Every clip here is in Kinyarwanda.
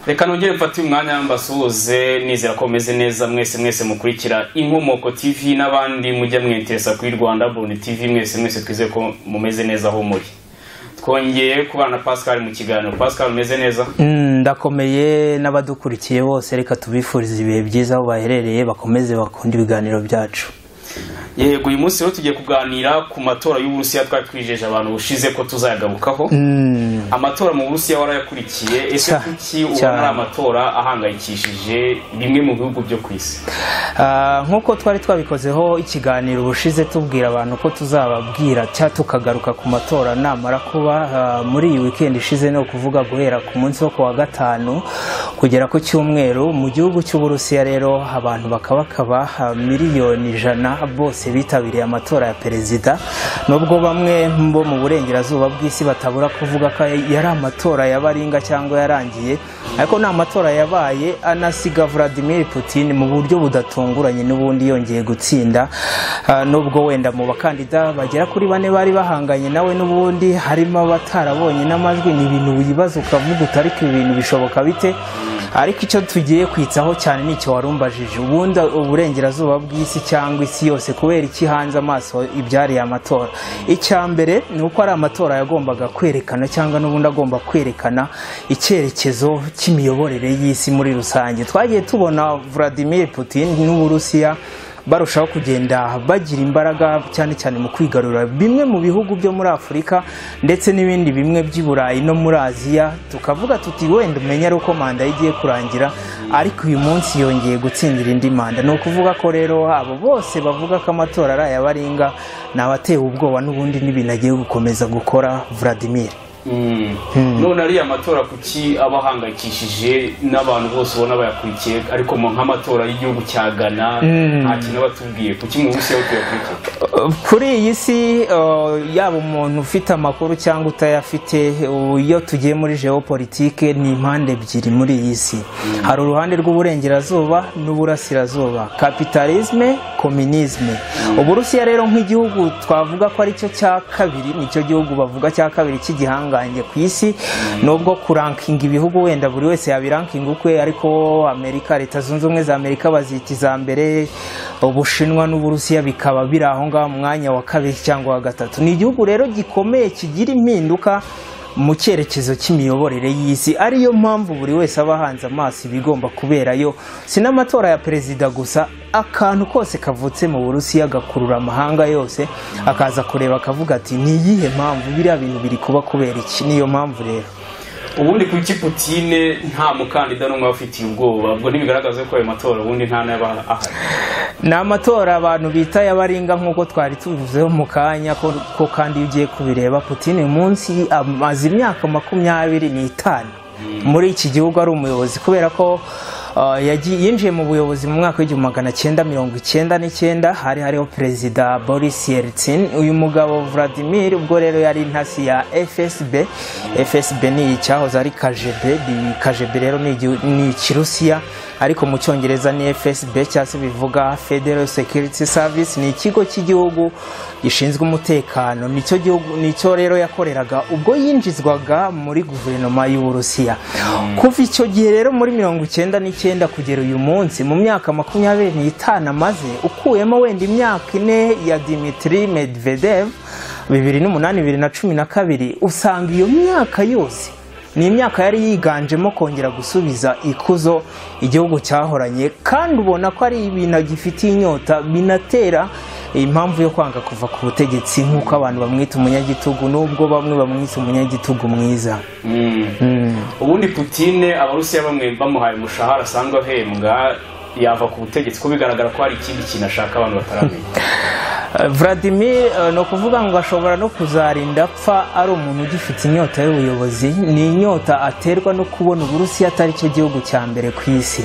Reka nongere mfate umwanya mbasuhuze nizera ko meze neza mwese mukurikira Inkomoko TV n'abandi mujya mwinteresa kuri Rwanda Born TV mwese twizeye ko mumeze neza aho muri. Twongeye kubana Pascal mu kiganiro. Pascal meze neza? Ndakomeye n'abadukurikiye bose reka tubifurize ibihe byiza aho baherereye bakomeze bakunda ibiganiro byacu. Yego uyu munsi tugiye kuganira ku matora y'Uburusiya twatwijeje abantu bushize ko tuzayagarukaho. Amatora mu Burusiya warayakurikiye ese kuki ubona amatora ahangayikishije bimwe mu bihugu byo kwisi? Nkuko twari twabikozeho ikiganiro bushize tubwira abantu ko tuzababwira cya tukagaruka ku matora namara kuba muri iyi weekend ishize no kuvuga guhera ku munsi wo kuwa gatanu kugera ku cyumweru mu gihugu cy'Uburusiya. Rero abantu bakaba miliyoni 100 bose bitabiriye amatora ya perezida, nubwo bamwe bo mu burengerazuba bw'isi batabura kuvuga ko yari amatora yabaringa cyangwa yarangiye, ariko na amatora yabaye anasiga Vladimir Putin mu buryo budatunguranye n'ubundi yongeye gutsinda, nubwo wenda mu bakandida bagera kuri 4 bari bahanganye nawe n'ubundi harimo abatarabonye n'amajwi. Ni ibintu wibaza ukavuga utariko ibintu bishoboka bite, ariko icyo tugiye kwitsaho cyane nicyo warumbajije ubundi uburengerazuba bw'isi cyangwa isi yose kubera iki hanze amaso ibyari amatora. Icyambere ni uko ari amatora yagombaga kwerekana cyangwa n'ubundi agomba kwerekana icyerekezo cy'imiyoborere y'isi muri rusange. Twagiye tubona Vladimir Putin n'Uburusiya barushaho kugenda bagira imbaraga cyane cyane mu kwigarurira bimwe mu bihugu byo muri Afurika ndetse n'ibindi bimwe by'Iburayi no muri Aziya. Tukavuga tuti wenda umenye uko manda igiye kurangira, ariko uyu munsi yongeye gutsindira indi manda. No kuvuga ko rero abo bose bavuga ko amatora ari ayabaringa nabatewe ubwoba n'ubundi n'ibinagiye gukomeza gukora Vladimir. None ari amatora kuki abahangayikishije n'abantu bose ubona bayakurikiye, ariko mu nk'amatora y'igihugu cya Ghana nta kintu batubwiye kuki mu Burusiya tuyakurikiye? Kuri iyi si yaba umuntu ufite amakuru cyangwa utayafite, iyo tugiye muri geopolitike ni impande ebyiri muri iyi si. Hari uruhande rw'uburengerazuba n'uburasirazuba, kapitalisme, komunisme. Uburusiya rero nk'igihugu twavuga ko ari cyo cya kabiri, nicyo gihugu bavuga cya kabiri cy'igihanga ku isi, nubwo kurankinga ibihugu wenda buri wese yabirankinga ukwe, ariko Amerika, Leta Zunze Ubumwe za Amerika bazita iza mbere, Ubushinwa n'Uburusiya bikaba biri aho ngaho mu mwanya wa kabiri cyangwa wa gatatu. Ni igihugu rero gikomeye kigira impinduka mu cyerekezo cy'imiyoborere y'isi, ariyo mpamvu buri wese aba hanze amaso ibigomba kuberayo. Si n'amatora ya perezida gusa, akantu kose kavutse mu Burusiya gakurura amahanga yose akaza kureba akavuga ati ni iyihe mpamvu biriya bintu biri kuba kubera iki. Niyo mpamvu rero ubundi kuki Putin nta mukandida n'umwe afitiye ubwoba, ubwo ntibigaragaza ko ayo matora ubundi nta n'aba ahari? Ni amatora abantu bita yabaringa nk'uko twari tuvuzeho mu kanya ko kandi ugiye kubireba Putin uyu munsi amaze imyaka 25 muri iki gihugu ari umuyobozi, kubera ko yinjiye mu buyobozi mu mwaka w'1999 hari hariho perezida Boris Yeltsin. Uyu mugabo Vladimir ubwo rero yari intasi ya FSB ni icyahoze ari KGB rero ni Kirusiya, ariko mu Cyongereza ni FSB cyangwa se bivuga Federal Security Service. Ni ikigo cy'igihugu gishinzwe umutekano, nicyo rero yakoreraga ubwo yinjizwaga muri guverinoma y'Uburusiya. Kuva icyo gihe rero muri 1999 kugera uyu munsi mu myaka 25 amaze, ukuyemo wenda imyaka 4 ya Dmitry Medvedev 2008-2012, usanga iyo myaka yose ni imyaka yari yiganjemo kongera gusubiza ikuzo igihugu cyahoranye, kandi ubona ko ari ibintu gifitiye inyota, binatera impamvu yo kwanga kuva ku butegetsi nk'uko abantu bamwita umunyagitugu, nubwo bamwe bamwita umunyagitugu mwiza. Ubundi Putin Abarusiya bamwe bamuhaye umushahara asanzwe ahembwa yava ku butegetsi, ko bigaragara ko hari ikindi kintu ashaka abantu bataramenya. Vladimir no kuvuga ngo ashobora no kuzarinda apfa ari umuntu ugifite inyota y'ubuyobozi. Ni inyota aterwa no kubona Uburusiya atari cyo gihugu cya mbere ku isi.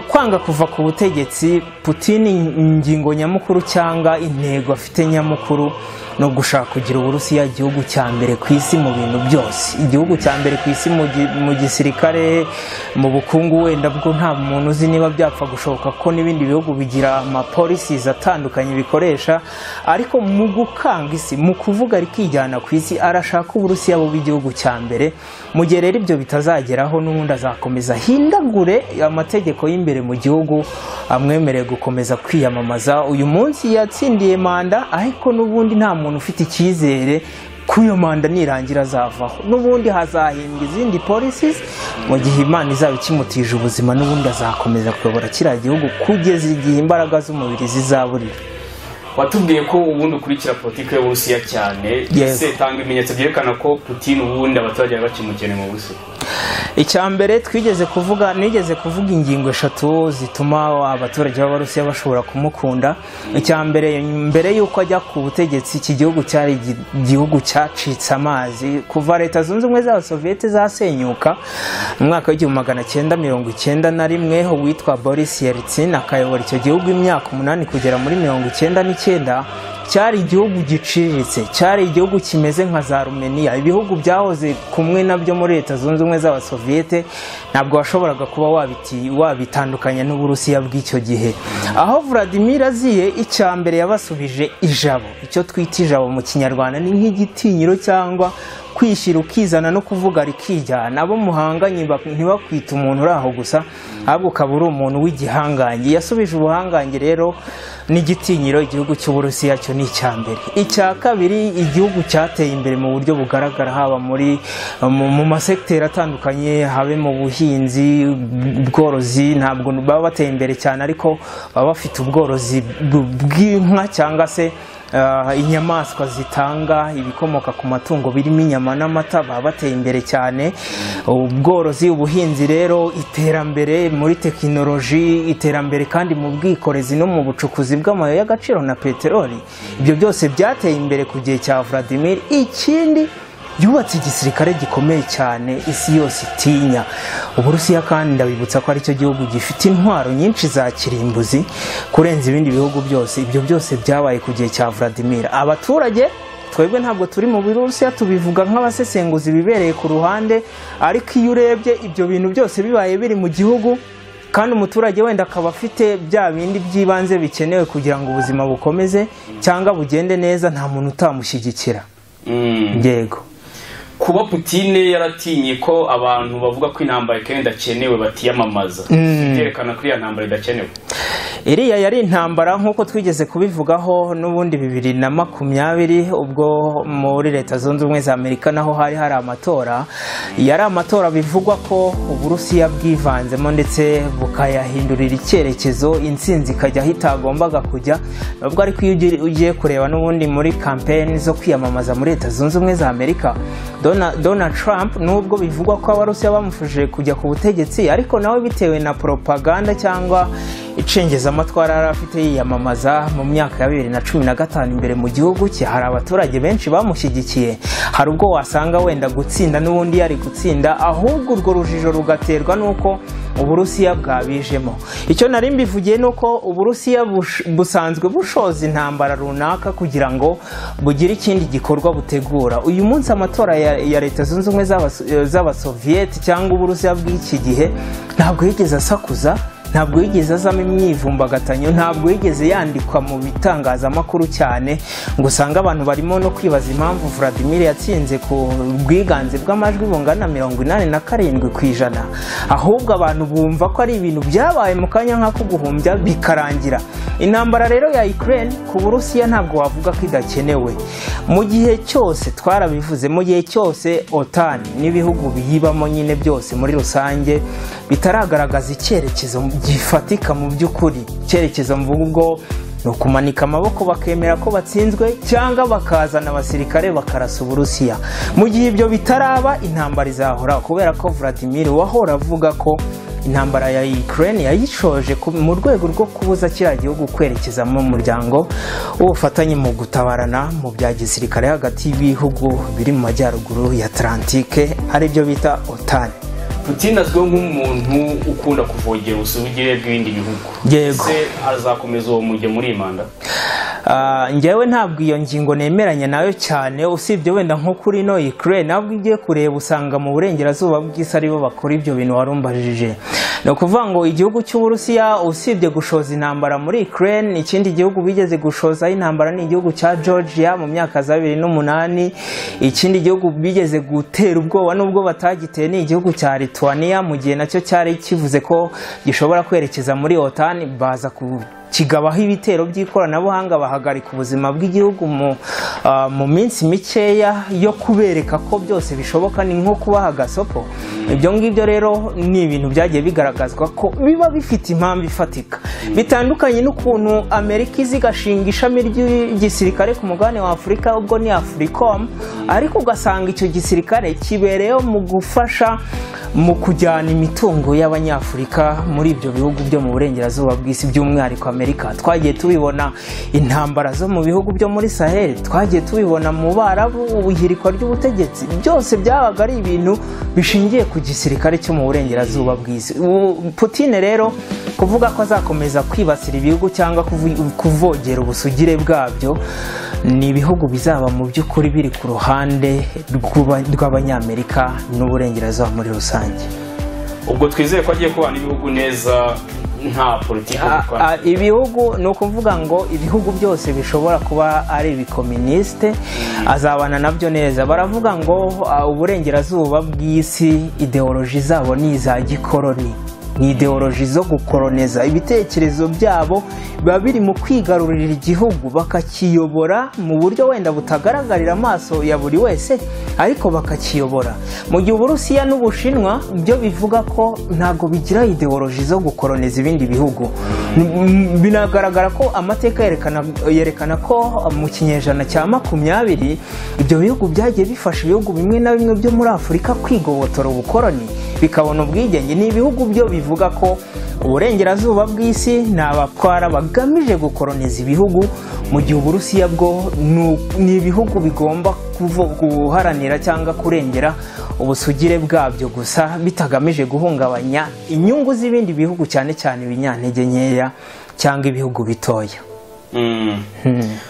Kwanga kuva ku butegetsi, Putin ingingo nyamukuru cyangwa intego afite nyamukuru no gushaka kugira Uburusiya igihugu cya mbere ku isi mu bintu byose, igihugu cya mbere ku isi mu gisirikare, mu bukungu wenda bwo nta muntu uzi niba byapfa gushoboka ko n'ibindi bihugu bigira amapolicies atandukanye bikoresha, ariko mu gukanga isi, mu kuvuga rikijyana ku isi, arashaka Uburusiya buba igihugu cya mbere. Mu gihe rero ibyo bitazageraho, n'ubundi azakomeza hindagure amategeko y'imbere mu gihugu amwemereye gukomeza kwiyamamaza. Uyu munsi yatsindiye manda, ariko n'ubundi nta muntu ufite icyizere ko iyo manda nirangira azavaho, n'ubundi hazahimbwa izindi policies. Mu gihe Imana izaba ikimutije ubuzima, n'ubundi azakomeza kuyobora kiriya gihugu kugeza igihe imbaraga z'umubiri zizaburira. Watubwiye ko ubundi ukurikira politiki y'Uburusiya cyane, ese tanga ibimenyetso byerekana ko Putin ubundi abaturage bakimukeneye mu Burusiya. Icyambere nigeze kuvuga ingingo 3 zituma abaturage b'Abarusiya bashobora kumukunda. Icyambere, mbere yuko ajya ku butegetsi, iki gihugu cyari igihugu cyacitse amazi kuva Leta Zunze Ubumwe z'Abasovieti zasenyuka mu mwaka w'1991. Uwitwa Boris Yeltsin akayobora icyo gihugu imyaka 8 kugera muri 1999. cyari igihugu giciriritse, cyari igihugu kimeze nka za Rumeniya. Ibihugu byahoze kumwe nabyo muri Leta Zunze Ubumwe z'Abasoviete ntabwo washoboraga kuba wabitandukanya n'Uburusiya bw'icyo gihe. Aho Vladimir aziye, icyambere yabasubije ijabo. Icyo twita ijabo mu Kinyarwanda ni nk'igitinyiro cyangwa kwishyira ukizana no kuvuga rikijyana. Abo muhanganye ntibakwita umuntu uraho gusa, ahubwo ukaba uri umuntu w'igihangange. Yasubije ubuhangange rero n'igitinyiro igihugu cy'Uburusiya, cyo ni icyambere. Icya kabiri, igihugu cyateye imbere mu buryo bugaragara, haba mu masekiteri atandukanye, habe mu buhinzi, ubworozi. Ntabwo baba bateye imbere cyane, ariko baba bafite ubworozi bw'inka cyangwa se inyamaswa zitanga ibikomoka ku matungo birimo inyama n'amata, baba bateye imbere cyane. Ubworozi, ubuhinzi rero, iterambere muri tekinoloji, iterambere kandi mu bwikorezi no mu bucukuzi bw'amabuye y'agaciro na peteroli, ibyo byose byateye imbere ku gihe cya Vladimir. Ikindi, yubatse igisirikare gikomeye cyane isi yose itinya. Uburusiya kandi ndabibutsa ko ari cyo gihugu gifite intwaro nyinshi za kirimbuzi kurenza ibindi bihugu byose. Ibyo byose byabaye ku gihe cya Vladimir. Abaturage twebwe ntabwo turi mu Burusiya, tubivuga nk'abasesenguzi bibereye ku ruhande, ariko iyo urebye ibyo bintu byose bibaye biri mu gihugu kandi umuturage wenda akaba afite bya bindi by'ibanze bikenewe kugira ngo ubuzima bukomeze cyangwa bugende neza, nta muntu utamushyigikira. Yego. Kuba Putin yaratinye ko abantu bavuga ko intambara kandi idakenewe batiyamamaza, byerekana ko iyo ntambara idakenewe. Iriya yari intambara nk'uko twigeze kubivugaho n'ubundi 2020, ubwo muri Leta Zunze Ubumwe za Amerika naho hari amatora. Yari amatora bivugwa ko Uburusiya bwivanzemo ndetse bukayahindurira icyerekezo, intsinzi ikajya hitagombaga kujya. Nubwo ariko iyo ugiye kureba n'ubundi muri campaign zo kwiyamamaza muri Leta Zunze Ubumwe za Amerika, Donald Trump nubwo bivugwa ko Abarusiya bamufuje kujya ku butegetsi, ariko nawe bitewe na propaganda cyangwa icengeza amatwara yari afite yiyamamaza mu myaka ya 2015 imbere mu gihugu cye, hari abaturage benshi bamushyigikiye. Hari ubwo wasanga wenda gutsinda n'ubundi yari gutsinda, ahubwo urwo rujijo rugaterwa n'uko Uburusiya bwabijemo. Icyo nari mbivugiye nuko Uburusiya busanzwe bushoza intambara runaka kugira ngo bugire ikindi gikorwa butegura. Uyu munsi amatora ya Leta Zunze Ubumwe z'Abasovieti cyangwa Uburusiya bw'iki gihe ntabwo yigeze asakuza, ntabwo yigeze azamo imyivumbagatanyo, ntabwo yigeze yandikwa mu bitangazamakuru cyane ngo usanga abantu barimo no kwibaza impamvu Vladimir yatsinze ku bwiganze bw'amajwi bungana 87%. Ahubwo abantu bumva ko ari ibintu byabaye mu kanya nk'ako guhumbya bikarangira. Intambara rero ya Ukraine ku Burusiya ntabwo wavuga ko idakenewe. Mu gihe cyose twarabivuze, mu gihe cyose OTAN n'ibihugu biyibamo nyine byose muri rusange bitaragaragaza icyerekezo gifatika mu by'ukuri, icyerekezo mvuga ubwo no kumanika amaboko bakemera ko batsinzwe cyangwa bakazana abasirikare bakarasa Uburusiya. Mu gihe ibyo bitaraba, intambara izahora, kubera ko Vladimir wahora avuga ko intambara ya Ukraine yayishoje mu rwego rwo kubuza kiriya gihugu kwerekeza mu muryango w'ubufatanye mu gutabarana mu bya gisirikare hagati y'ibihugu biri mu majyaruguru ya Atlantique, ari byo bita OTAN. Putin azwiho nk'umuntu ukunda kuvogera ubusugire bw'ibindi bihugu. Yego. Se azakomeza uwo mujye muri manda? njyewe ntabwo iyo ngingo nemeranya nayo cyane, usibye wenda nko kuri no Ukraine nabwo igiye kureba usanga mu burengerazuba bw'isi aribo bakora ibyo bintu warumbajije. No kuvuga ngo igihugu cy'Uburusiya usibye gushoza intambara muri Ukraine, ikindi gihugu bigeze gushoza intambara ni igihugu cya Georgia mu myaka za 2008, ikindi gihugu bigeze gutera ubwoba nubwo batagiteye ni igihugu cya Lithuania mu gihe nacyo cyari kivuze ko gishobora kwerekeza muri OTAN, baza kigabaho ibitero by'ikoranabuhanga bahagarika ubuzima bw'igihugu mu minsi mikeya yo kubereka ko byose bishoboka, ni nko kubaha agasopo. Ibyo ngibyo rero ni ibintu byagiye bigaragazwa ko biba bifite impamvu ifatika, bitandukanye n'ukuntu Amerika izigashinga ishami ry'igisirikare ku mugabane wa Afurika, ubwo ni AFRICOM, ariko ugasanga icyo gisirikare kibereyeho mu gufasha mu kujyana imitungo y'abanyafurika muri ibyo bihugu byo mu burengerazuba bw'isi, by'umwihariko Amerika. Twagiye tubibona intambara zo mu bihugu byo muri Sahel, twagiye tubibona mu Barabu, ubuhirikwa ry'ubutegetsi, byose byabaga ari ibintu bishingiye ku gisirikare cyo mu burengerazuba bw'isi. Putin rero kuvuga ko azakomeza kwibasira ibihugu cyangwa kuvogera ubusugire bwabyo, ni ibihugu bizaba mu by'ukuri biri ku ruhande rw'abanyamerika n'uburengerazuba muri rusange. Ubwo twizeye ko agiye kubana ibihugu neza nta politiki ibihugu, ni ukuvuga ngo ibihugu byose bishobora kuba ari ibikoministe azabana nabyo neza. Baravuga ngo uburengerazuba bw'isi ideoloji zabo ni iza gikoroni, ni ideoloji zo gukoroneza. Ibitekerezo byabo biba biri mu kwigarurira igihugu bakakiyobora mu buryo wenda butagaragarira amaso ya buri wese, ariko bakakiyobora. Mu gihe Uburusiya n'Ubushinwa byo bivuga ko ntago bigira ideoloji zo gukoroneza ibindi bihugu. Binagaragara ko amateka yerekana ko mu kinyejana cya 20 ibyo bihugu byagiye bifasha ibihugu bimwe na bimwe byo muri Afurika kwigobotora ubukoroni bikabona ubwigenge. Ni ibihugu byo bivuga ko uburengerazuba bw'isi ni abatwara bagamije gukoroniza ibihugu, mu gihe Uburusiya bwo ni ibihugu bigomba guharanira cyangwa kurengera ubusugire bwabyo gusa, bitagamije guhungabanya inyungu z'ibindi bihugu, cyane cyane ibinyantege nkeya cyangwa ibihugu bitoya.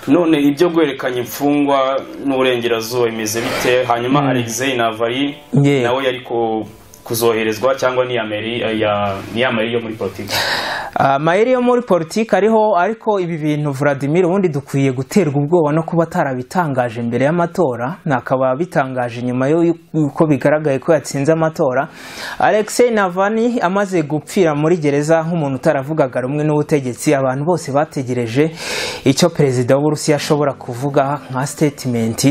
None ibyo gwerekanya imfungwa n'uburengerazuba bimeze bite? Hanyuma Alexei Navalny nawe yari kuzoherezwa cyangwa ni amayeri yo muri politiki? Amayeri yo muri politiki ariho, ariko ibi bintu Vladimir ubundi dukwiye guterwa ubwoba no kuba atarabitangaje mbere y'amatora, nakaba bitangaje nyuma y'uko bigaragaye ko yatsinze amatora. Alexei Navalny amaze gupfira muri gereza nk'umuntu utaravugaga rumwe n'ubutegetsi, abantu bose bategereje icyo perezida w'Uburusiya ashobora kuvuga nka statement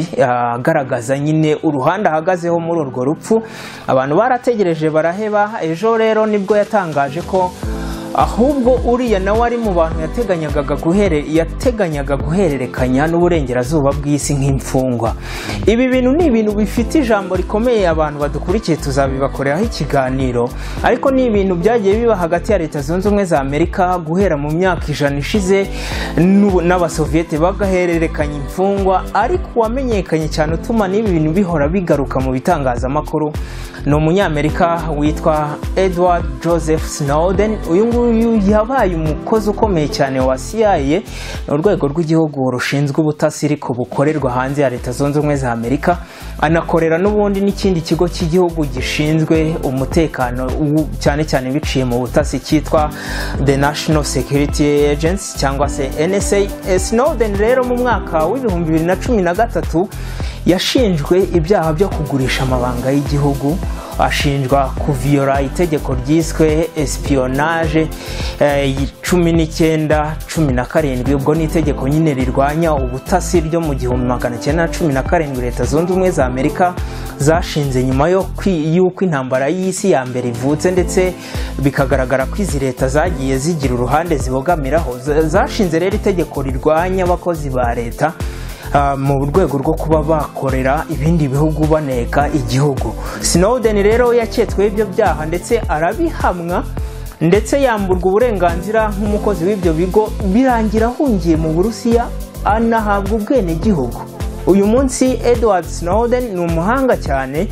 agaragaza nyine uruhande ahagazeho muri urwo rupfu. Abantu barategereje baraheba. Ejo rero nibwo yatangaje ko ahubwo uriya nawe ari mu bantu yateganyaga guhererekanya n'uburengerazuba bw'isi nk'imfungwa. Ibi bintu ni ibintu bifite ijambo rikomeye, abantu badukurikiye tuzabibakoreraho ikiganiro, ariko ni ibintu byagiye biba hagati ya Leta Zunze Ubumwe za Amerika guhera mu myaka 100 ishize n'Abasoviyete bagahererekanya imfungwa. Ariko wamenyekanye cyane utuma n'ibi bintu bihora bigaruka mu bitangazamakuru ni umunyamerika witwa Edward Joseph Snowden. Uyu nguyu yabaye umukozi ukomeye cyane wa CIA, urwego rw'igihugu rushinzwe ubutasi ariko bukorerwa hanze ya Leta Zunze Ubumwe za Amerika. Anakorera n'ubundi n'ikindi kigo cy'igihugu gishinzwe umutekano cyane cyane biciye mu butasi cyitwa The National Security Agency cyangwa se NSA. Snowden rero mu mwaka w'2013 yashinjwe ibyaha byo kugurisha amabanga y'igihugu, ashinjwa kuviola itegeko ryiswe espionage 1917. Ubwo ni itegeko nyine rirwanya ubutasi ryo mu 1917 Leta Zunze Ubumwe za Amerika zashinze nyuma y'uko intambara y'isi ya mbere ivutse, ndetse bikagaragara ko izi leta zagiye zigira uruhande zibogamiraho. Zashinze rero itegeko rirwanya abakozi ba leta mu rwego rwo kuba bakorera ibindi bihugu baneka igihugu. Snowden rero yaketsweho ibyo byaha ndetse arabihamwa, ndetse yamburwa uburenganzira nk'umukozi w'ibyo bigo, birangira ahungiye mu Burusiya anahabwa ubwenegihugu. Uyu munsi Edward Snowden ni umuhanga cyane,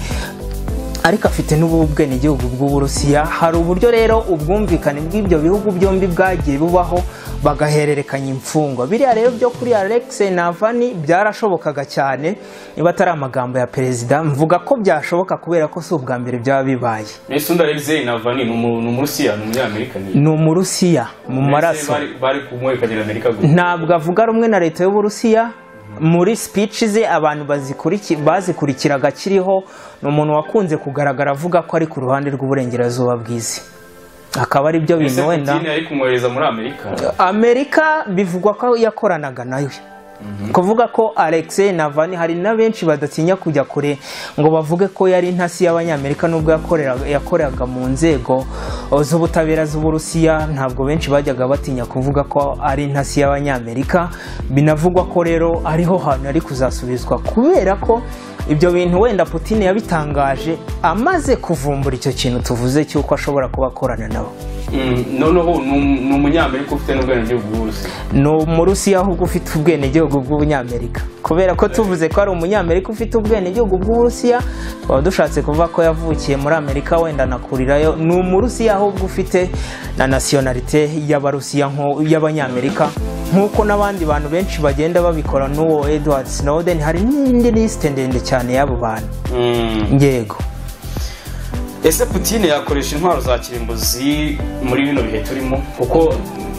ariko afite n'ubwenegihugu bw'Uburusiya. Hari uburyo rero ubwumvikane bw'ibyo bihugu byombi bwagiye bubaho bagahererekanya imfungwa. Biriya rero byo kuri Alexei Navalny byarashobokaga cyane, niba atari amagambo ya perezida mvuga ko byashoboka kubera ko si ubwa mbere byaba bibaye. Ese undi Alexei Navalny ni umurusiya, ni umunyamerika? Ni umurusiya mu maraso. Bari kumwerekana Amerika gusa. Ntabwo avuga rumwe na leta y'Uburusiya. Muri speech ze abantu bazikurikiraga kiriho, ni umuntu wakunze kugaragara avuga ko ari ku ruhande rw'uburengerazuba bw'isi. Akaba ari byo bintu wenda Putin ari kumwohereza muri Amerika bivugwa ko yakoranaga nayo. Kuvuga ko Alexei Navalny, hari na benshi badatinya kujya kure ngo bavuge ko yari intasi y'Abanyamerika nubwo yakoreraga mu nzego z'ubutabera z'Uburusiya. Ntabwo benshi bajyaga batinya kuvuga ko ari intasi y'Abanyamerika. Binavugwa ko rero ariho hantu ari kuzasubizwa, kubera ko ibyo bintu wenda Putin yabitangaje amaze kuvumbura icyo kintu tuvuze cy'uko ashobora kuba akorana nabo. Noneho ni umunyamerika ufite n'ubwenegihugu bw'Uburusiya? Ni umurusiya ahubwo ufite ubwenegihugu bw'Ubunyamerika, kubera ko tuvuze ko ari umunyamerika ufite ubwenegihugu bw'Uburusiya twaba dushatse kuvuga ko yavukiye muri Amerika wenda anakurirayo. Ni umurusiya ahubwo ufite na nationalite y'Abarusiya y'Abanyamerika, nk'uko n'abandi bantu benshi bagenda babikora. N'uwo Edward Snowden, hari n'indi liste ndende cyane y'abo bantu. Yego. Ese Putin yakoresha intwaro za kirimbuzi muri bino bihe turimo? Kuko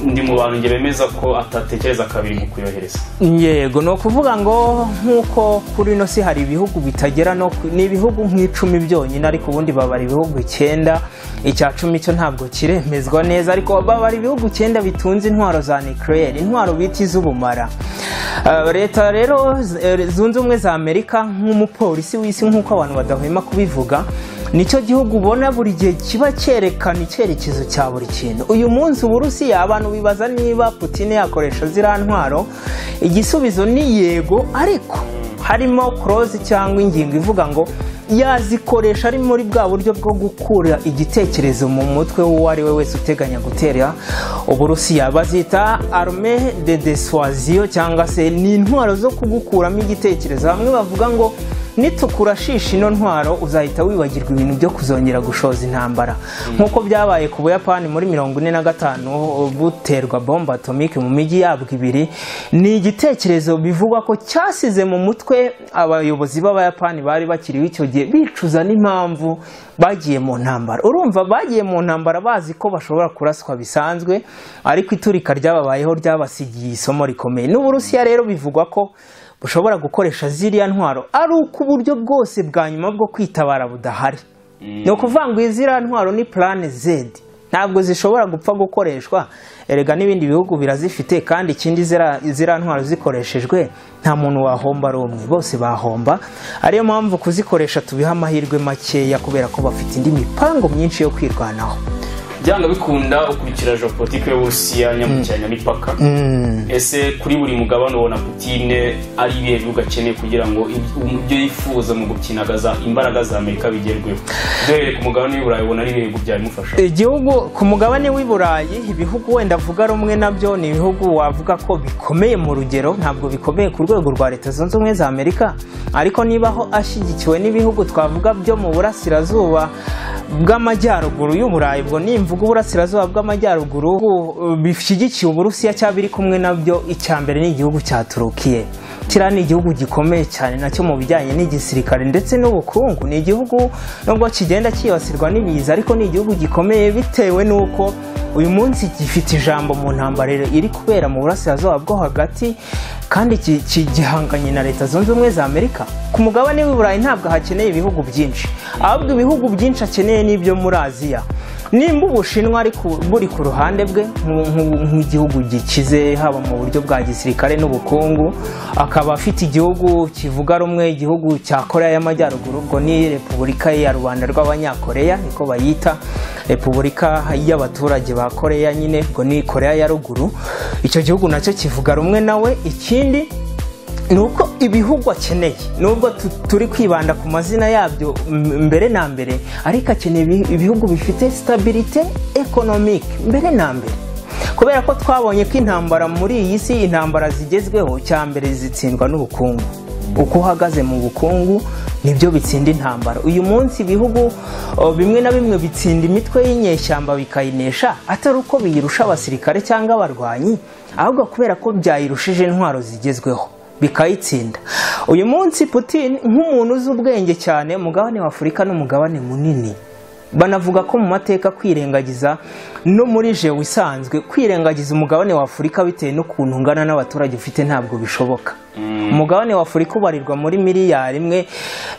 ndi mu bantu nge bemeza ko atatekereza kabiri mu kuyohereza. Yego, no kuvuga ngo nk'uko kuri no si hari ibihugu bitagera no ni ibihugu nk'icumi byonyine, ariko ubundi babara ibihugu 9, icya 10 cyo ntabwo kiremezwa neza, ariko babara ibihugu 9 bitunze intwaro za nuclear, intwaro biti z'ubumara. Leta rero zunze ubumwe za Amerika nk'umupolisi w'isi, nk'uko abantu badahwema kubivuga, nicyo gihugu ubona buri gihe kiba cyerekana icyerekezo cya buri kintu. Uyu munsi Uburusiya abantu bibaza niba Putin yakoresha ziriya ntwaro, igisubizo ni yego, ariko harimo clause cyangwa ingingo ivuga ngo yazikoresha ari muri bwa buryo bwo gukura igitekerezo mu mutwe w'uwo ari we wese uteganya gutera Uburusiya. Bazita arme de dissuasion, cyangwa se ni intwaro zo kugukuramo igitekerezo. Bamwe bavuga ngo nitukurashisha ino ntwaro uzahita wibagirwa ibintu byo kuzongera gushoza intambara, nk'uko byabaye ku Buyapani muri 1945 buterwa bomba atomique mu mijyi yabwo 2. Ni igitekerezo bivugwa ko cyasize mu mutwe abayobozi b'Abayapani bari bakiriho icyo gihe, bicuza n'impamvu bagiye mu ntambara. Urumva bagiye mu ntambara bazi ko bashobora kuraswa bisanzwe, ariko iturika ryababayeho ryabasigiye isomo rikomeye. N'Uburusiya rero bivugwa ko bushobora gukoresha ziriya ntwaro ari uko uburyo bwose bwa nyuma bwo kwitabara budahari. Ni ukuvuga ngo ziriya ntwaro ni plan Z, ntabwo zishobora gupfa gukoreshwa. Erega n'ibindi bihugu birazifite, kandi ikindi ziriya ntwaro zikoreshejwe nta muntu wahomba rumwe, bose bahomba. Ariyo mpamvu kuzikoresha tubiha amahirwe makeya, kubera ko bafite indi mipango myinshi yo kwirwanaho. Byanga bikunda ukurikira geopolitike y'Uburusiya nyamukiranya mipaka. Ese kuri buri mugabane ubona Putin ari ibihe bihugu akeneye kugira ngo ibyo yifuza mu gukinagaza imbaraga za Amerika bigerweho? Dore ku mugabane w'Iburayi ubona ari ibihugu byabimufasha? Igihugu ku mugabane w'Iburayi, ibihugu wenda avuga rumwe nabyo ni ibihugu wavuga ko bikomeye mu rugero, ntabwo bikomeye ku rwego rwa Leta Zunze Ubumwe za Amerika, ariko nibaho ashyigikiwe n'ibihugu twavuga byo mu burasirazuba bw'amajyaruguru y'Uburayi. Ubwo nimvuga uburasirazuba bw'amajyaruguru bishyigikiye Uburusiya cyangwa biri kumwe nabyo, icyambere ni igihugu cya Turukiya. Kiriya ni igihugu gikomeye cyane nacyo mu bijyanye n'igisirikare ndetse n'ubukungu. Ni igihugu nubwo kigenda kibasirwa n'ibiza, ariko ni igihugu gikomeye bitewe n'uko uyu munsi gifite ijambo mu ntambara iri kubera mu burasirazuba bwo hagati, kandi gihanganye na Leta Zunze Ubumwe za Amerika. Ku mugabane w'Iburayi ntabwo hakeneye ibihugu byinshi, ahubwo ibihugu byinshi akeneye n'ibyo muri Aziya. Nimba Ubushinwa buri ku ruhande bwe nk'igihugu gikize haba mu buryo bwa gisirikare n'ubukungu, akaba afite igihugu kivuga rumwe, igihugu cya Korea y'Amajyaruguru, ubwo ni Repubulika ya Rubanda rw'Abanyakoreya niko bayita, Repubulika y'abaturage ba Korea nyine, ubwo ni Korea ya Ruguru. Icyo gihugu nacyo kivuga rumwe nawe. Ikindi nuko ibihugu akeneye, nubwo turi kwibanda ku mazina yabyo mbere na mbere, ariko akeneye ibihugu bifite stabilité économique mbere na mbere, kubera ko twabonye ko intambara muri iyi si, intambara zigezweho cyambere zitsindwa n'ubukungu. Uko uhagaze mu bukungu nibyo bitsinda intambara. Uyu munsi ibihugu bimwe na bimwe bitsinda imitwe y'inyeshyamba bikayinesha atari uko biyirusha abasirikare cyangwa abarwanyi, ahubwo kubera ko byayirushije intwaro zigezweho bikayitsinda. Uyu munsi Putin nk'umuntu uzi ubwenge cyane, umugabane wa Afurika n'umugabane munini, banavuga ko mu mateka kwirengagiza no muri jewe isanzwe kwirengagiza umugabane wa Afurika bitewe n'ukuntu ungana n'abaturage ufite ntabwo bishoboka. Umugabane wa Afurika ubarirwa muri miliyari imwe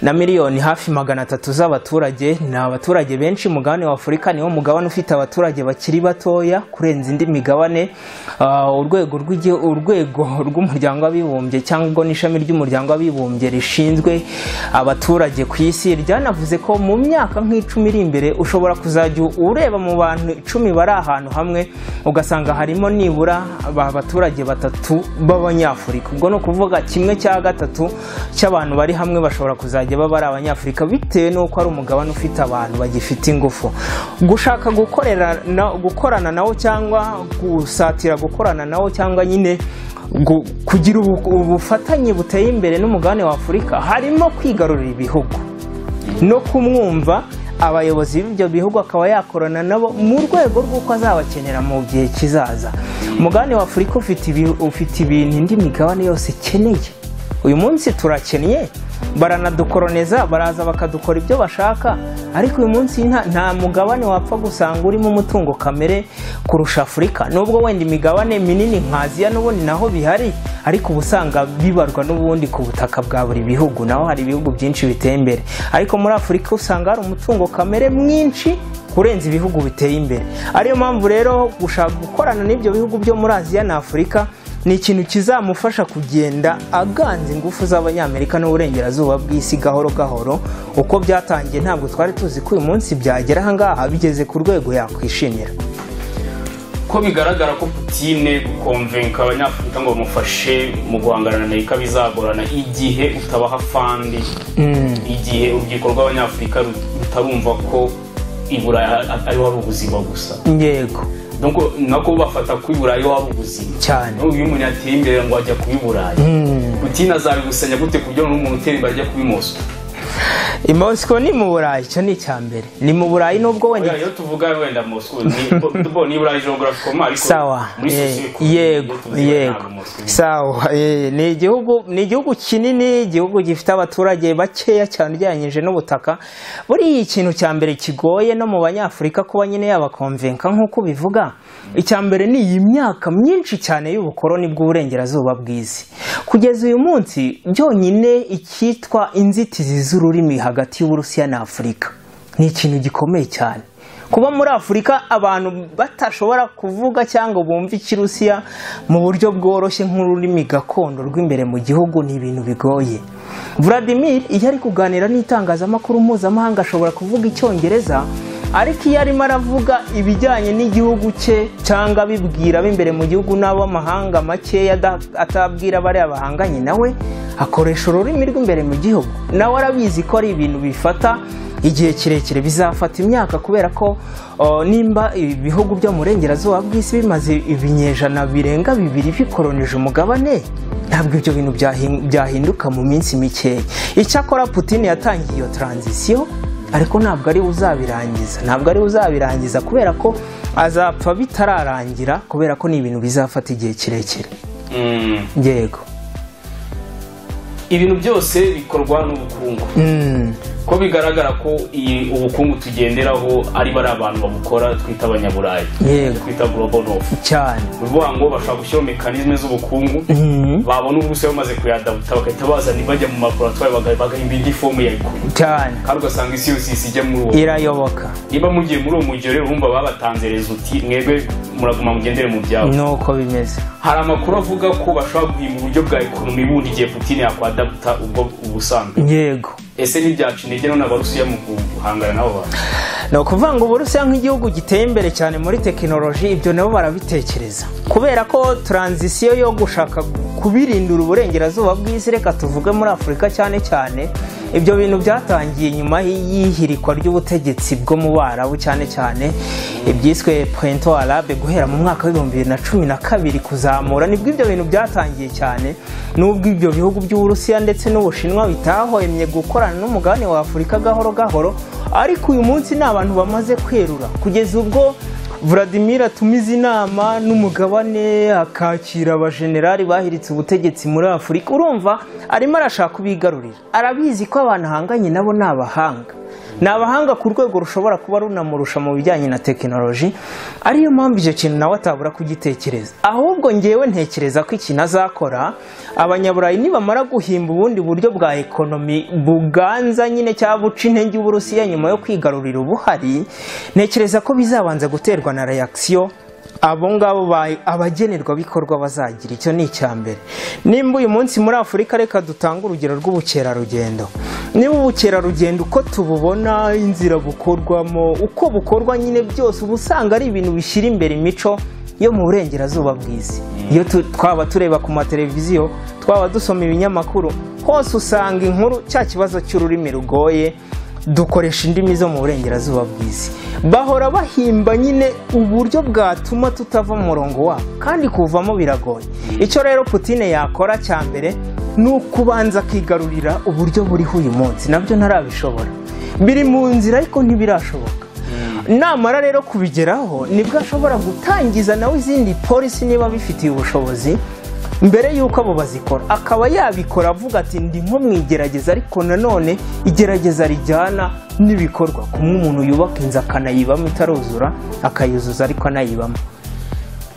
na miliyoni hafi 300 z'abaturage. Ni abaturage benshi. Umugabane wa Afurika niwo mugabane ufite abaturage bakiri batoya kurenza indi migabane. Urwego rw'umuryango w'abibumbye cyangwa n'ishami ry'umuryango w'abibumbye rishinzwe abaturage ku isi ryanavuze ko mu myaka nk'icumi iri imbere ushobora kuzajya ureba mu bantu 10 bari ahantu hamwe ugasanga harimo nibura abaturage 3 b'abanyafurika. Ubwo no kuvuga 1/3 cy'abantu bari hamwe bashobora kuzajya baba ari abanyafurika bitewe n'uko ari umugabane ufite abantu bagifite ingufu. Gushaka gukorana nawo cyangwa gusatira gukorana nawo cyangwa nyine kugira ubufatanye buteye imbere n'umugabane wa Afurika harimo kwigarurira ibihugu no kumwumva abayobozi b'ibyo bihugu akaba yakorana nabo mu rwego rw'uko azabakenera mu gihe kizaza. Umugabane wa Afurika ufite ibintu indi migabane yose ikeneye. Uyu munsi turakennye, baranadukoloniza, baraza bakadukora ibyo bashaka, ariko uyu munsi nta mugabane wapfa gusanga urimo umutungo kamere kurusha Afurika. Nubwo wenda imigabane minini nka Aziya n'ubundi naho bihari, ariko ubusanga bibarwa n'ubundi ku butaka bwa buri bihugu. Naho hari ibihugu byinshi biteye imbere, ariko muri Afurika usanga hari umutungo kamere mwinshi kurenza ibihugu biteye imbere. Ariyo mpamvu rero gushaka gukorana n'ibyo bihugu byo muri Aziya na Afurika ni ikintu kizamufasha kugenda aganza ingufu z'Abanyamerika n'uburengerazuba bw'isi gahoro gahoro. Uko byatangiye ntabwo twari tuzi ko uyu munsi byagera aha ngaha bigeze ku rwego yakwishimira. Ko bigaragara ko Putin gukonvenka Abanyafurika ngo bamufashe mu guhangana na Amerika bizagorana igihe utabaha fandi, igihe urubyiruko rw'Abanyafurika rutarumva ko ibura ariho hari ubuzima gusa. Yego. Donc nako bafata kwiburayi wabo ubuzima cyane. Uyu muntu yateye imbere ngo ajya kubiburayi. Putin azabigusanya gute kubyo n'umuntu utera imbere ajya kubimoso? Moscow ni mu Burayi, cyo ni cyambere. Ni mu Burayi nubwo wenda iyo tuvuga wenda Moscow ni Burayi geographiquement ariko sawa. Yego. Sawa. Ni igihugu kinini, igihugu gifite abaturage bakeya cyane ujyanyije n'ubutaka. Buri ikintu cyambere kigoye no mu Banyafurika kuba nyine yabakonvenka nk'uko bivuga. Icyambere ni iyi myaka myinshi cyane y'ubukoroni bw'uburengerazuba bw'isi. Kugeza uyu munsi byonyine ikitwa inzitizi z'ururimi hagati y'Uburusiya na Afurika ni ikintu gikomeye cyane. Kuba muri Afurika abantu batashobora kuvuga cyangwa bumva Ikirusiya mu buryo bworoshye nk'ururimi gakondo rw'imbere mu gihugu ni ibintu bigoye. Vladimir iyo ari kuganira n'itangazamakuru mpuzamahanga ashobora kuvuga Icyongereza, ariko iyo arimo aravuga ibijyanye n'igihugu cye cyangwa bibwira b'imbere mu gihugu n'abamahanga makeya atabwira bari abahanganye nawe akoresha ururimi rw'imbere mu gihugu. Nawe arabizi ko ari ibintu bifata igihe kirekire, bizafata imyaka kubera ko nimba ibihugu byo mu burengerazuba bw'isi bimaze ibinyejana birenga 2 bikolonije umugabane, ntabwo ibyo bintu byahinduka mu minsi mikeya. Icyakora Putin yatangiye iyo transition, ariko ntabwo ari uzabirangiza kubera ko azapfa bitararangira, kubera ko ni ibintu bizafata igihe kirekire. Yego. Ibintu byose bikorwa n'ubukungu. Ko bigaragara ko ubukungu tugenderaho ari bari abantu babukora twita Abanyaburayi, twita Global North cyane. Bivuga ngo bashaka gushyira mekanizme z'ubukungu, babona Uburusiya bamaze kuyadabuta bakahita bazana bajya mu laboratoire bagahimba indi fomu ya ekonomi cyane, kandi ugasanga isi yose isijya muri uwo irayoboka. Niba mugiye muri uwo mujyo rero urumva babatanze resulti, mwebwe muraguma mugendere mu byabo. Nuko bimeze. Hari amakuru avuga ko bashaka guhimba uburyo bwa ekonomi bundi igihe Putin yakwadabuta ubwo ubusanzwe. Yego. Ese ntibyaca intege none Abarusiya mu guhangana nabo bantu? No kuvuga ngo Uburusiya nk'igihugu giteye imbere cyane muri tekinoloji, ibyo nabo barabitekereza, kubera ko transition yo gushaka kubirindura uburengerazuba bw'isi, reka tuvuge muri Afurika cyane cyane, ibyo bintu byatangiye nyuma y'ihirikwa ry'ubutegetsi bwo mu Barabu cyane cyane ibyiswe Printemps Arabe guhera mu mwaka wa 2012 kuzamura, nibwo ibyo bintu byatangiye cyane. Nubwo ibyo bihugu by'Uburusiya ndetse n'Ubushinwa bitahoyemye gukora gukorana n'umugabane wa Afurika gahoro gahoro, ariko uyu munsi ni abantu bamaze kwerura kugeza ubwo Vladimir atumiza inama n'umugabane akakira abajenerali bahiritse ubutegetsi muri Afurika. Urumva arimo arashaka kubigarurira, arabizi ko abantu ahanganye nabo ni abahanga ku rwego rushobora kuba runamurusha mu bijyanye na tekinoloji. Ariyo mpamvu icyo kintu nawe atabura kugitekereza. Ahubwo ngewe ntekereza ko ikintu azakora, abanyaburayi nibamara guhimba ubundi buryo bwa ekonomi buganza nyine cyangwa buca intege Uburusiya nyuma yo kwigarurira ubuhari, ntekereza ko bizabanza guterwa na reaction abo ngabo abagenerwa bikorwa bazagira. Icyo ni icyambere. Nimba uyu munsi muri Afurika, reka dutanga urugero rw'ubukerarugendo. Niba ubukerarugendo uko tububona, inzira bukorwamo, uko bukorwa nyine byose uba usanga ari ibintu bishyira imbere imico yo mu burengerazuba bw'isi. Iyo twaba tureba ku mateleviziyo, twaba dusoma ibinyamakuru, hose usanga inkuru cya kibazo cy'ururimi rugoye, dukoresha indimi zo mu burengerazuba bw'isi. Bahora bahimba nyine uburyo bwatuma tutava mu murongo wabo, kandi kuvamo biragoye. Icyo rero Putin yakora cya mbere ni ukubanza akigarurira uburyo buriho uyu munsi. Nabyo ntarabishobora, biri mu nzira ariko ntibirashoboka. Namara rero kubigeraho nibwo ashobora gutangiza nawe izindi polisi niba bifitiye ubushobozi, mbere yuko abo bazikora akaba yabikora avuga ati ndi nko mwigerageza, ariko nanone igerageza rijyana n'ibikorwa. Kumwe umuntu yubaka inzu akanayibamo itaruzura, akayuzuza ariko anayibamo.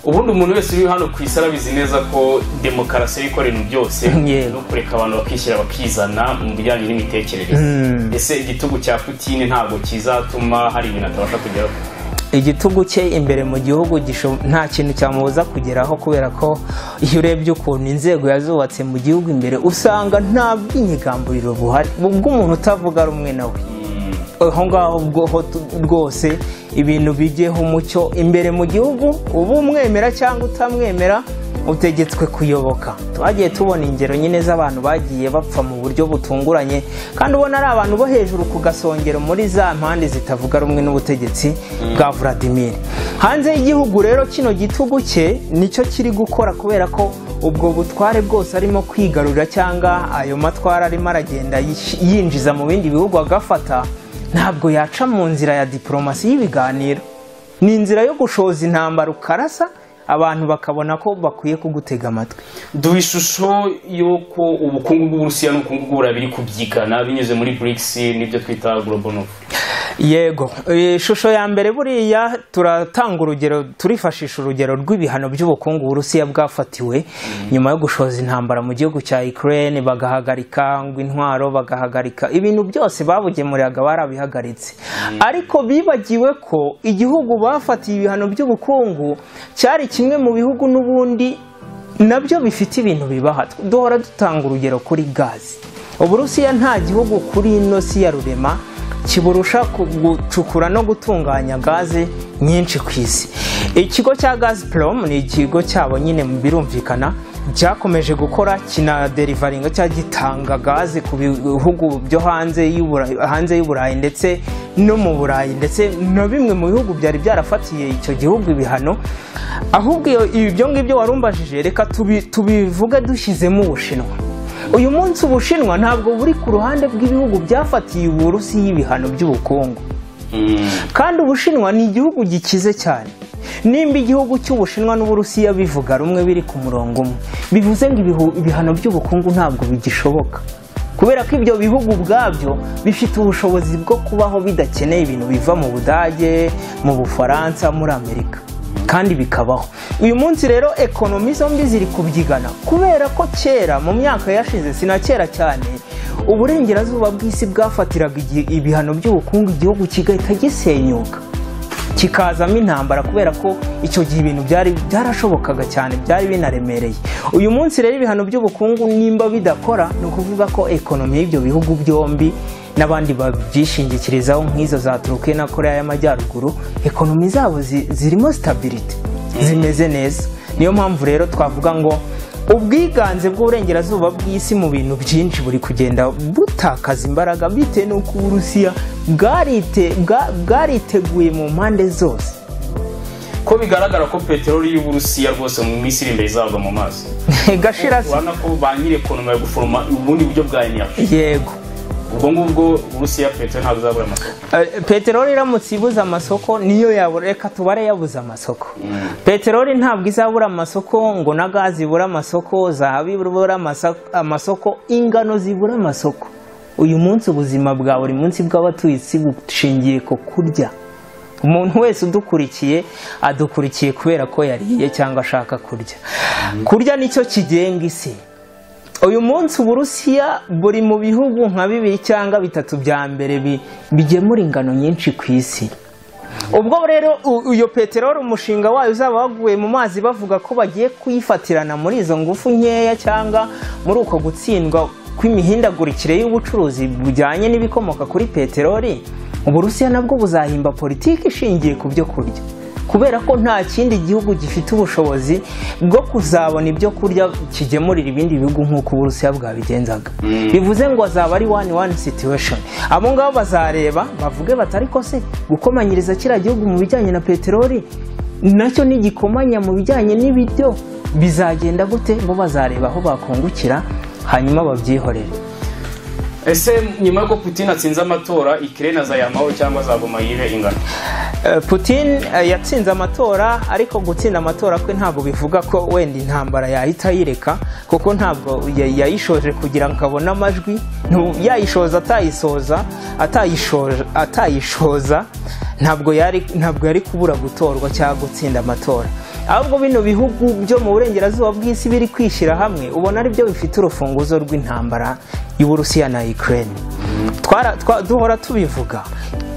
Ubundi umuntu wese uri hano ku isi arabizi neza ko demokarasi ari ikora ibintu byose no kureka abantu bakishyira bakizana mu bijyanye n'imitekerereze. Ese igitugu cya Putin ntabwo kizatuma hari ibintu atabasha kugeraho? Igitugu cye imbere mu gihugu nta kintu cyamubuza kugeraho, kubera ko iyo urebye ukuntu inzego yazubatse mu gihugu imbere, usanga nta bw'inyigamburiro buhari bw'umuntu utavuga rumwe nawe. Aho ngaho rwose ibintu bigeho umucyo imbere mu gihugu, uba umwemera cyangwa utamwemera utegetswe kuyoboka. Twagiye tubona ingero nyine z'abantu bagiye bapfa mu buryo butunguranye, kandi ubona ari abantu bo hejuru ku gasongero muri za mpande zitavuga rumwe n'ubutegetsi bwa Vladimir. Hanze y'igihugu rero kino gitugu cye nicyo kiri gukora, kubera ko ubwo butware bwose arimo kwigarurira cyangwa ayo matwara arimo aragenda yinjiza mu bindi bihugu agafata, ntabwo yaca mu nzira ya diplomasi y'ibiganiro. Ni inzira yo gushoza intambara ukarasa, abantu bakabona ko bakwiye kugutega amatwi. Duha ishusho y'uko ubukungu bw'Uburusiya n'ubukungu bw'Uburayi biri kubyigana binyuze muri BRICS, n'ibyo twita Global North. Yego, ishusho ya mbere buriya turatanga urugero, turifashisha urugero rw'ibihano by'ubukungu Uburusiya bwafatiwe nyuma yo gushoza intambara mu gihugu cya Ukraine, bagahagarika intwaro, bagahagarika ibintu byose babugemuriraga barabihagaritse. Ariko bibagiwe ko igihugu bafatiye ibihano by'ubukungu cyari kimwe mu bihugu n'ubundi nabyo bifite ibintu bibaha. Duhora dutanga urugero kuri gazi. Uburusiya nta gihugu kuri ino si ya rurema kiburusha gucukura no gutunganya gaze nyinshi ku isi. Ikigo cya Gazprom ni ikigo cyabo nyine birumvikana cyakomeje gukora kinaderivaringa cyangwa gitanga gaze ku bihugu byo hanze y'Uburayi ndetse no mu Burayi, ndetse na bimwe mu bihugu byari byarafatiye icyo gihugu ibihano. Ahubwo ibyo ngibyo warumbajije, reka tubivuge dushyizemo Ubushinwa. Uyu munsi Ubushinwa ntabwo buri ku ruhande bw'ibihugu byafatiye Uburusiya ibihano by'ubukungu, kandi Ubushinwa ni igihugu gikize cyane. Nimba igihugu cy'Ubushinwa n'Uburusiya bivuga rumwe, biri ku murongo umwe, bivuze ngo ibihano by'ubukungu ntabwo bigishoboka, kubera ko ibyo bihugu ubwabyo bifite ubushobozi bwo kubaho bidakeneye ibintu biva mu Budage, mu Bufaransa, muri Amerika, kandi bikabaho. Uyu munsi rero ekonomi zombi ziri kubyigana, kubera ko kera mu myaka yashize, sina kera cyane, uburengerazuba bw'isi bwafatiraga ibihano by'ubukungu igihugu kigahita gisenyuka kikazamo intambara, kubera ko icyo gihe ibintu byarashobokaga cyane, byari binaremereye. Uyu munsi rero ibihano by'ubukungu nimba bidakora, ni ukuvuga ko ekonomi y'ibyo bihugu byombi n'abandi babyishingikirizaho nk'izo za Turukiya na Korea y'Amajyaruguru, ekonomi zabo zirimo stability, zimeze neza. Niyo mpamvu rero twavuga ngo ubwiganze bw'uburengerazuba bw'isi mu bintu byinshi buri kugenda butakaza imbaraga, bitewe n'uko Uburusiya bwariteguye mu mpande zose. Ko bigaragara ko peteroli y'Uburusiya rwose mu minsi iri imbere izagwa mu mazi. Gashira urabona ko ba nyiri ekonomi yo guforoma ubundi buryo bwa energy. Yego, ubwo ngubwo Uburusiya peteroli ntabwo izabura amasoko. Peteroli iramutse ibuze amasoko niyo yabura, reka tubare yabuze amasoko. Peteroli ntabwo izabura amasoko ngo na gazi ibura amasoko, zahabu ibura amasoko, ingano zibura amasoko. Uyu munsi ubuzima bwa buri munsi bw'abatuye isi bushingiye ku kurya. Umuntu wese udukurikiye adukurikiye kubera ko yariye cyangwa ashaka kurya. Kurya nicyo kigenga isi. Uyu munsi Uburusiya buri mu bihugu nka 2 cyangwa 3 bya mbere bigemura ingano nyinshi ku isi. Ubwo rero uyo peteroli umushinga wayo uzaba waguye mu mazi bavuga ko bagiye kuyifatirana muri izo ngufu nkeya cyangwa muri uko gutsindwa kw'imihindagurikire y'ubucuruzi bujyanye n'ibikomoka kuri peteroli. Uburusiya nabwo buzahimba politiki ishingiye ku byo kurya, kubera ko nta kindi gihugu gifite ubushobozi bwo kuzabona ibyo kurya kigemurira ibindi bihugu nk'uko Uburusiya bwabigenzaga. Bivuze ngo azaba ari one situation. Abo ngabo bazareba bavuge bati ariko se gukomanyiriza kira gihugu mu bijyanye na peteroli nacyo nigikomanya mu bijyanye n'ibiryo bizagenda gute? Bo bazareba aho bakungukira hanyuma babyihorere. Ese nyuma yuko Putin atsinze amatora Ukraine azayamaho cyangwa azaguma yibe ingano? Putin yatsinze amatora, ariko gutsinda amatora kwe ntabwo bivuga ko wenda intambara yahita yireka, kuko ntabwo yayishoje kugira ngo abone amajwi. Yayishoza atayishoza ntabwo yari kubura gutorwa cyangwa gutsinda amatora. Ahubwo bino bihugu byo mu burengerazuba bw'isi biri kwishyira hamwe ubona ari byo bifite urufunguzo rw'intambara y'Uburusiya na Ukraine. Duhora tubivuga,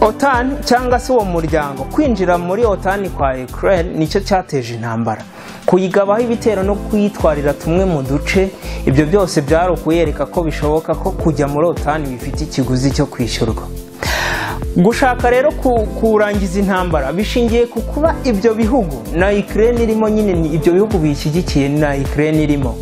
OTAN cyangwa se uwo muryango, kwinjira muri OTAN kwa Ukraine nicyo cyateje intambara. Kuyigabaho ibitero no kuyitwarira tumwe mu duce, ibyo byose byari ukuyereka ko bishoboka ko kujya muri OTAN bifite ikiguzi cyo kwishyurwa. Gushaka rero kurangiza intambara bishingiye ku kuba ibyo bihugu na Ukraine irimo, nyine ibyo bihugu bishyigikiye na Ukraine irimo,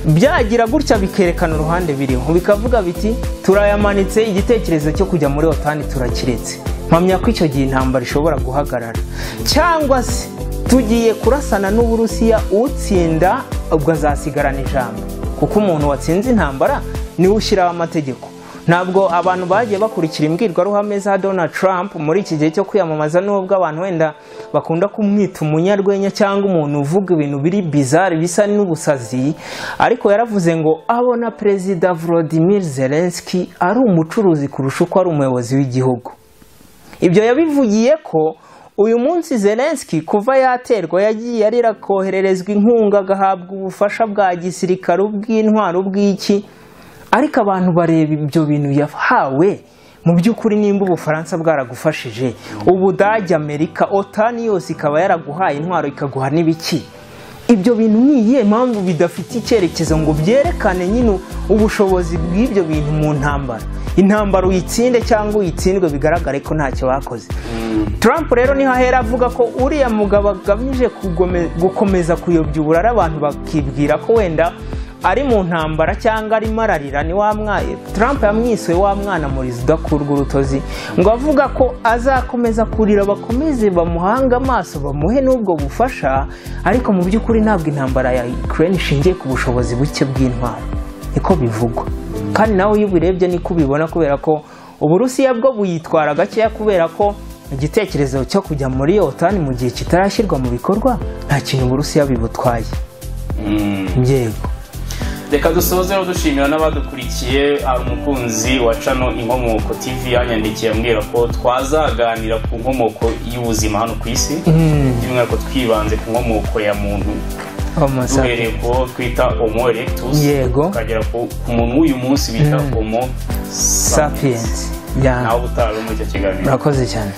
byagira gutya bikerekana uruhande biriho, bikavuga biti turayamanitse, igitekerezo cyo kujya muri OTAN turakiretse. Mpamya ko icyo gihe intambara ishobora guhagarara, cyangwa se tugiye kurasana n'Uburusiya, utsinda ubwo azasigarana ijambo, kuko umuntu watsinze intambara niwe ushyiraho amategeko. Ntabwo abantu bagiye bakurikira imbwirwaruhame za Donald Trump muri iki gihe cyo kwiyamamaza, nubwo abantu wenda bakunda kumwita umunyarwenya cyangwa umuntu uvuga ibintu biri bizarre bisa n'ubusazi, ariko yaravuze ngo abona Perezida Volodymyr Zelensky ari umucuruzi kurusha uko ari umuyobozi w'igihugu. Ibyo yabivugiye ko uyu munsi Zelensky kuva yaterwa yagiye arira kohererezwa inkunga, agahabwa ubufasha bwa gisirikare, ubw'intwaro, ubw'iki, ariko abantu bareba ibyo bintu yahawe. Mu by'ukuri nimba Ubufaransa bwaragufashije, Ubudage, Amerika, OTAN yose ikaba yaraguhaye intwaro ikaguha n'ibiki, ibyo bintu niyihe mpamvu bidafite icyerekezo ngo byerekane nyine ubushobozi bw'ibyo bintu mu ntambara? Intambara uyitsinde cyangwa uyitsindwe bigaragare ko ntacyo bakoze. Trump rero niho ahera avuga ko uriya mugabo agamije gukomeza kuyobya uburara, abantu bakibwira ko wenda ari mu ntambara cyangwa ari mararira. Ni wa mwaye Trump yamwiswe wa mwana murizi udakurwa urutozi, ngo avuga ko azakomeza kurira, bakomeze bamuhanga amaso, bamuhe n'ubwo bufasha, ariko mu by'ukuri ntabwo intambara ya Ukraine ishingiye ku bushobozi buke bw'intwaro, niko bivugwa. Kandi nawe iyo ubirebye niko ubibona, kubera ko Uburusiya bwo buyitwara gakeya, kubera ko igitekerezo cyo kujya muri OTAN mu gihe kitarashyirwa mu bikorwa nta kintu Uburusiya bibutwaye. Yego, reka dusoze rero dushimira n'abadukurikiye. Hari umukunzi wa channel Inkomoko TV yanyandikiye ambwira ko twazaganira ku nkomoko y'ubuzima hano ku isi, by'umwihariko twibanze ku nkomoko ya muntu, duhereye ko twita Homo erectus, tukagera ku muntu w'uyu munsi bita Homo sapiens. Nawe utarari muri icyo kiganiro. Murakoze cyane.